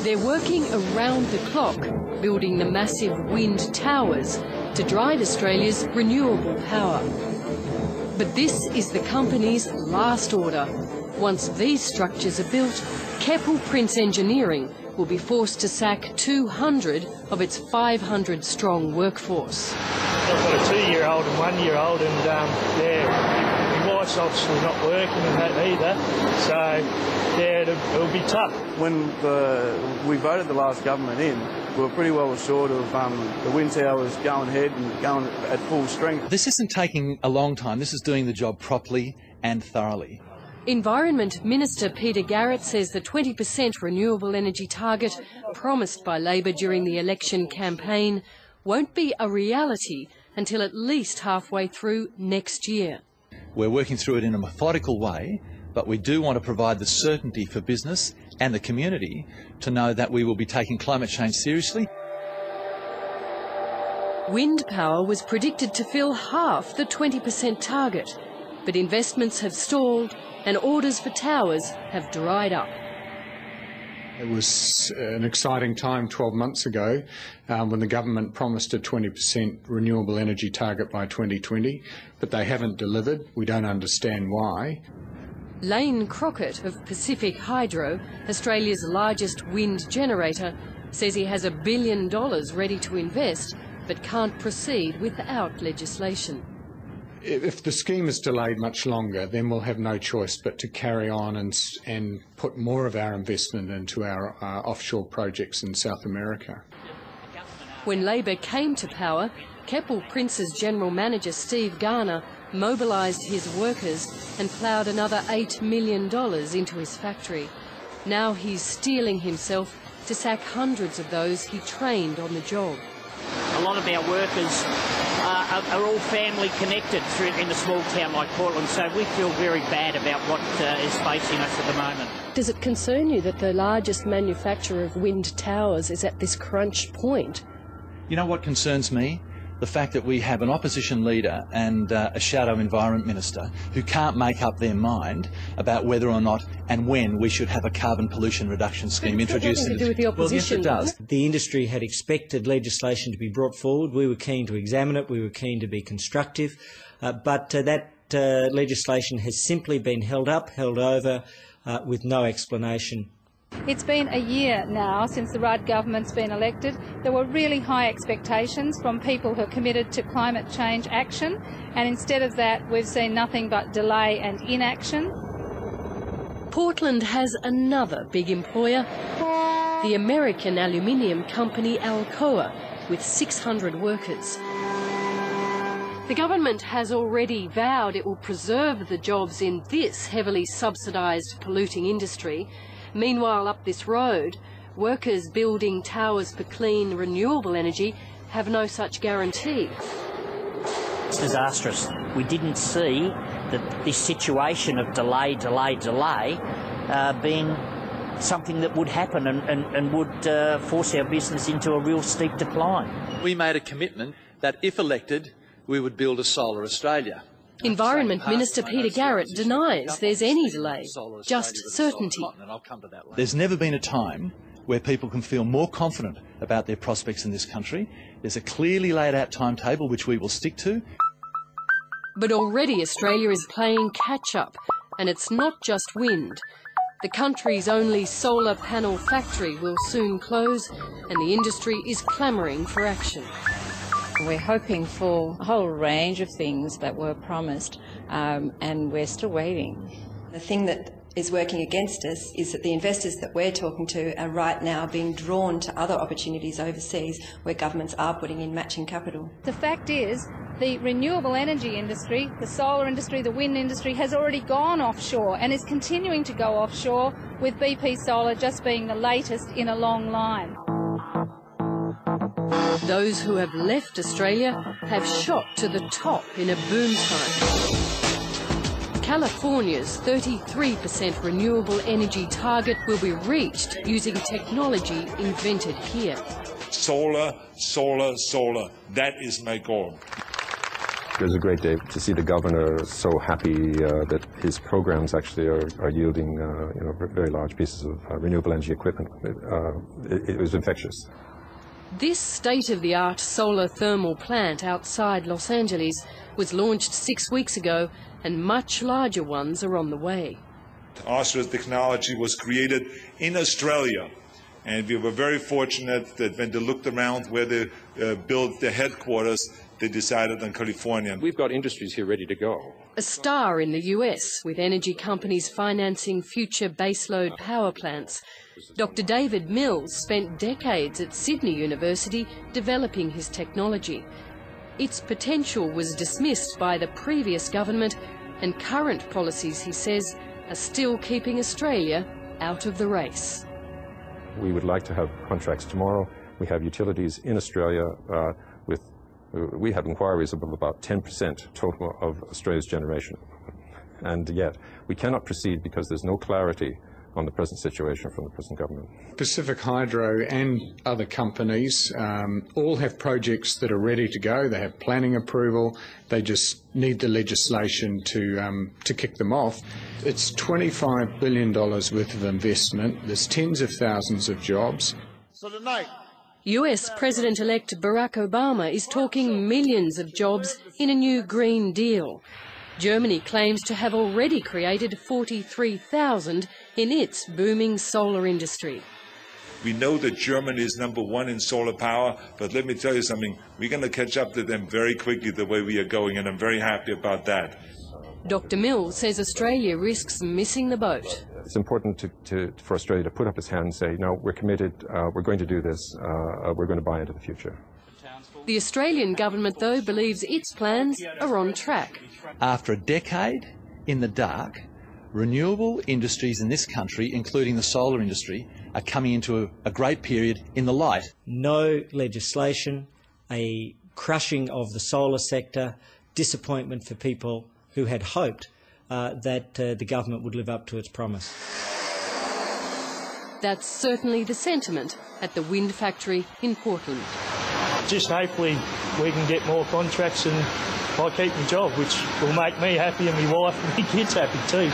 They're working around the clock, building the massive wind towers to drive Australia's renewable power. But this is the company's last order. Once these structures are built, Keppel Prince Engineering will be forced to sack 200 of its 500-strong workforce. I've got a 2-year-old and 1-year-old, and my wife's obviously not working and that either, so it'll be tough. When we voted the last government in, we were pretty well assured of the wind towers going ahead and going at full strength. This isn't taking a long time. This is doing the job properly and thoroughly. Environment Minister Peter Garrett says the 20% renewable energy target promised by Labor during the election campaign won't be a reality until at least halfway through next year. We're working through it in a methodical way, but we do want to provide the certainty for business and the community to know that we will be taking climate change seriously. Wind power was predicted to fill half the 20% target, but investments have stalled and orders for towers have dried up. It was an exciting time 12 months ago when the government promised a 20% renewable energy target by 2020, but they haven't delivered. We don't understand why. Lane Crockett of Pacific Hydro, Australia's largest wind generator, says he has $1 billion ready to invest but can't proceed without legislation. If the scheme is delayed much longer, then we'll have no choice but to carry on and put more of our investment into our offshore projects in South America. When Labor came to power, Keppel Prince's General Manager Steve Garner mobilised his workers and ploughed another $8 million into his factory. Now he's steeling himself to sack hundreds of those he trained on the job. A lot of our workers are all family connected in a small town like Portland, so we feel very bad about what is facing us at the moment. Does it concern you that the largest manufacturer of wind towers is at this crunch point? You know what concerns me? The fact that we have an opposition leader and a shadow environment minister who can't make up their mind about whether or not and when we should have a carbon pollution reduction scheme introduced. Nothing to do with the opposition. Well, yes, it does. The industry had expected legislation to be brought forward. We were keen to examine it. We were keen to be constructive. But that legislation has simply been held up, held over, with no explanation. It's been a year now since the Rudd government's been elected. There were really high expectations from people who are committed to climate change action, and instead of that we've seen nothing but delay and inaction. Portland has another big employer, the American aluminium company Alcoa, with 600 workers. The government has already vowed it will preserve the jobs in this heavily subsidised polluting industry. Meanwhile, up this road, workers building towers for clean, renewable energy have no such guarantee. It's disastrous. We didn't see that this situation of delay being something that would happen and would force our business into a real steep decline. We made a commitment that if elected, we would build a solar Australia. Environment Minister Peter Garrett denies there's any delay, just certainty. There's never been a time where people can feel more confident about their prospects in this country. There's a clearly laid out timetable which we will stick to. But already Australia is playing catch-up, and it's not just wind. The country's only solar panel factory will soon close, and the industry is clamouring for action. We're hoping for a whole range of things that were promised, and we're still waiting. The thing that is working against us is that the investors that we're talking to are right now being drawn to other opportunities overseas where governments are putting in matching capital. The fact is, the renewable energy industry, the solar industry, the wind industry has already gone offshore and is continuing to go offshore, with BP Solar just being the latest in a long line. Those who have left Australia have shot to the top in a boom time. California's 33% renewable energy target will be reached using technology invented here. Solar, solar, solar. That is my goal. It was a great day to see the governor so happy that his programs actually are yielding very large pieces of renewable energy equipment. It was infectious. This state-of-the-art solar thermal plant outside Los Angeles was launched 6 weeks ago, and much larger ones are on the way. ASTRA's technology was created in Australia, and we were very fortunate that when they looked around where they built their headquarters, they decided on California. We've got industries here ready to go. A star in the US, with energy companies financing future baseload power plants. Dr. David Mills spent decades at Sydney University developing his technology. Its potential was dismissed by the previous government, and current policies, he says, are still keeping Australia out of the race. We would like to have contracts tomorrow. We have utilities in Australia we have inquiries of about 10% total of Australia's generation. And yet, we cannot proceed because there's no clarity on the present situation from the present government. Pacific Hydro and other companies all have projects that are ready to go. They have planning approval. They just need the legislation to kick them off. It's $25 billion worth of investment. There's tens of thousands of jobs. So tonight, US President-elect Barack Obama is talking millions of jobs in a new Green Deal. Germany claims to have already created 43,000 in its booming solar industry. We know that Germany is #1 in solar power, but let me tell you something, we're going to catch up to them very quickly the way we are going, and I'm very happy about that. Dr. Mills says Australia risks missing the boat. It's important for Australia to put up its hand and say, no, we're committed, we're going to do this, we're going to buy into the future. The Australian government, though, believes its plans are on track. After a decade in the dark, renewable industries in this country, including the solar industry, are coming into a great period in the light. No legislation, a crushing of the solar sector, disappointment for people who had hoped that the government would live up to its promise. That's certainly the sentiment at the wind factory in Portland. Just hopefully we can get more contracts and I keep my job, which will make me happy and my wife and my kids happy too.